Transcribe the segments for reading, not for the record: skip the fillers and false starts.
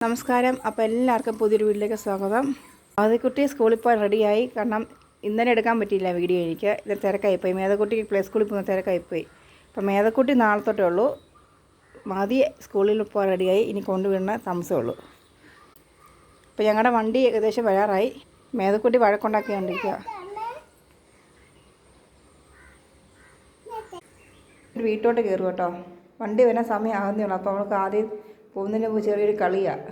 നമസ്കാരം. അപ്പോൾ എല്ലാവർക്കും പുതിയൊരു വീട്ടിലേക്ക് സ്വാഗതം. ആദ്യക്കുട്ടി സ്കൂളിൽ പോയി റെഡിയായി. കാരണം ഇന്നലെ എടുക്കാൻ പറ്റിയില്ല വീഡിയോ. എനിക്ക് ഇത് തിരക്കായിപ്പോയി. മേധക്കുട്ടി പ്ലേ സ്കൂളിൽ പോകുന്ന തിരക്കായിപ്പോയി. അപ്പോൾ മേധക്കുട്ടി നാളെ തൊട്ടേ ഉള്ളൂ. മതി സ്കൂളിൽ പോയി റെഡിയായി. ഇനി കൊണ്ടുവിടുന്ന താമസമേ ഉള്ളൂ. അപ്പോൾ ഞങ്ങളുടെ വണ്ടി ഏകദേശം വരാറായി. മേധക്കുട്ടി വഴക്കുണ്ടാക്കി കൊണ്ടിരിക്കുക. വീട്ടോട്ട് കയറും കേട്ടോ. വണ്ടി വരാൻ സമയം ആകുന്നേ ഉള്ളൂ. അപ്പോൾ അവൾക്ക് ആദ്യം പോകുന്നതിന് ചെറിയൊരു കളിയാണ്.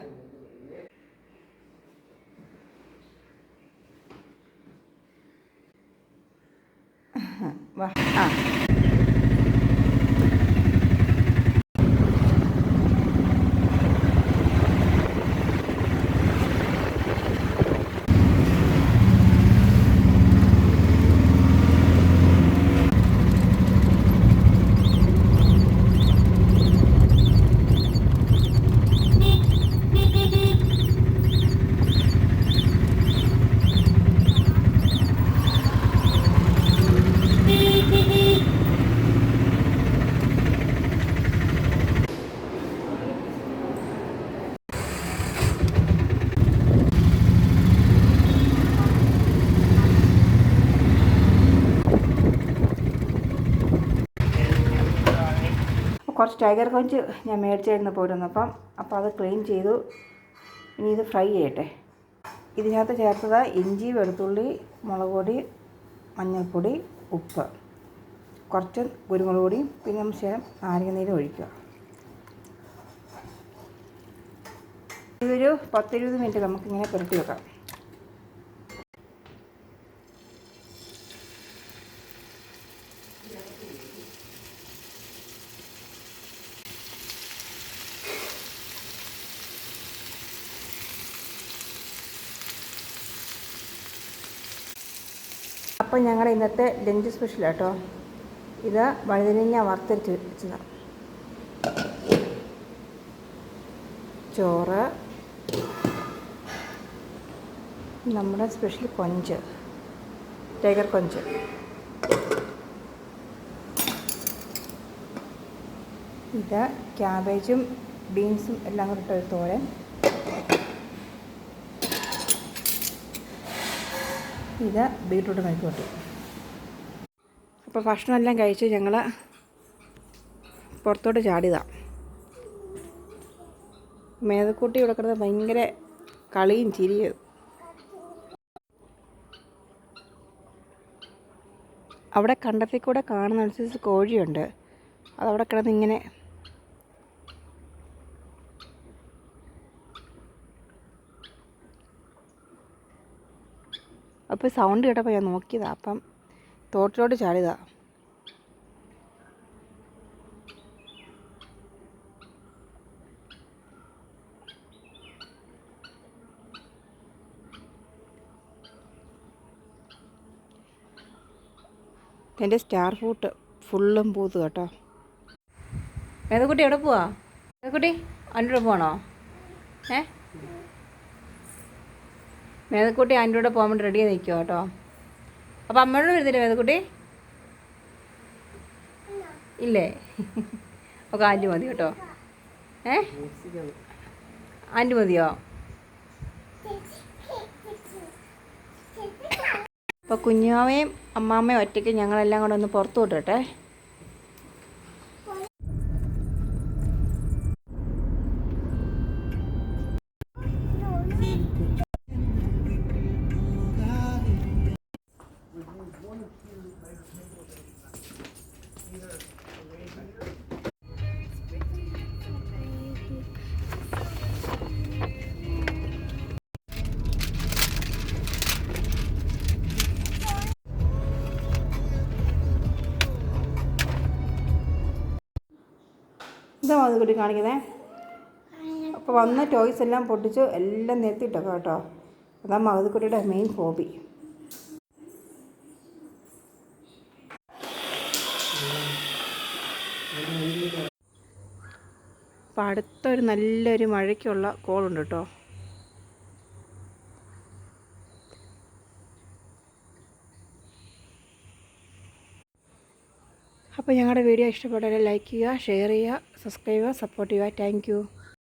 വാ. കുറച്ച് ടൈഗർ കൊഞ്ച് ഞാൻ മേടിച്ചായിരുന്നു പോരുന്നപ്പം. അപ്പോൾ അത് ക്ലീൻ ചെയ്തു. ഇനി ഇത് ഫ്രൈ ചെയ്യട്ടെ. ഇതിനകത്ത് ചേർത്തത് ഇഞ്ചി, വെളുത്തുള്ളി, മുളക് പൊടി, മഞ്ഞൾപ്പൊടി, ഉപ്പ്, കുറച്ച് കുരുമുളക് പൊടിയും പിന്നെ ശേഷം നാരങ്ങനീര് ഒഴിക്കുക. ഇതൊരു 10-20 മിനിറ്റ് നമുക്കിങ്ങനെ പുരട്ടി വെക്കാം. അപ്പോൾ ഞങ്ങളുടെ ഇന്നത്തെ ലഞ്ച് സ്പെഷ്യൽ കേട്ടോ. ഇത് വഴുതനങ്ങ വറുത്തരച്ച് വെച്ചതാണ്. ചോറ്, നമ്മുടെ സ്പെഷ്യൽ കൊഞ്ച്, ടൈഗർ കൊഞ്ച്, ഇത് ക്യാബേജും ബീൻസും എല്ലാം കൂടി ഇട്ടൊരു തോരൻ, ഇത് ബീട്രൂട്ട് മെഴുക്കുവരട്ടി. അപ്പോൾ ഭക്ഷണമെല്ലാം കഴിച്ച് ഞങ്ങൾ പുറത്തോട്ട് ചാടിയതാണ്. മേധക്കുട്ടി ഇവിടെ കിടന്ന് ഭയങ്കര കളിയും ചിരിയും. അവിടെ കണ്ടത്തിൽ കൂടെ കാണുന്നതനുസരിച്ച് കോഴിയുണ്ട്. അതവിടെ കിടന്ന് ഇങ്ങനെ അപ്പോൾ സൗണ്ട് കേട്ടപ്പോൾ ഞാൻ നോക്കിയതാണ്. അപ്പം തോട്ടിലോട്ട് ചാടിയതാണ്. എൻ്റെ സ്റ്റാർ ഫ്രൂട്ട് ഫുള്ളും പൂത്ത് കേട്ടോ. മേധക്കുട്ടി എവിടെ പോവാ? മേധക്കുട്ടി അതിൻ്റെ കൂടെ പോകണോ? മേധക്കുട്ടി അതിൻ്റെ കൂടെ പോകാൻ വേണ്ടി റെഡിയായി നിൽക്കുക കേട്ടോ. അപ്പോൾ അമ്മയോട് വരുന്നില്ലേ മേധക്കുട്ടി? ഇല്ലേ? അപ്പോൾ ആൻറ്റി മതി കേട്ടോ. ആൻറ്റി മതിയോ? അപ്പോൾ കുഞ്ഞാവയും അമ്മാമ്മയും ഒറ്റയ്ക്ക് ഞങ്ങളെല്ലാം കൂടെ ഒന്ന് പുറത്തു വിട്ടട്ടെ. ഇതാ മാധുക്കുട്ടി കാണിക്കുന്നത്. അപ്പോൾ വന്ന ടോയ്സ് എല്ലാം പൊട്ടിച്ച് എല്ലാം നിരത്തിയിട്ടൊക്കെ കേട്ടോ. അതാ മാധുക്കുട്ടിയുടെ മെയിൻ ഹോബി. അപ്പോൾ അടുത്തൊരു നല്ലൊരു മഴയ്ക്കുള്ള കോളുണ്ട് കേട്ടോ. അപ്പോൾ ഞങ്ങളുടെ വീഡിയോ ഇഷ്ടപ്പെട്ടാൽ ലൈക്ക് ചെയ്യുക, ഷെയർ ചെയ്യുക, സബ്സ്ക്രൈബ് ചെയ്യുക, സപ്പോർട്ട് ചെയ്യുക. Thank you.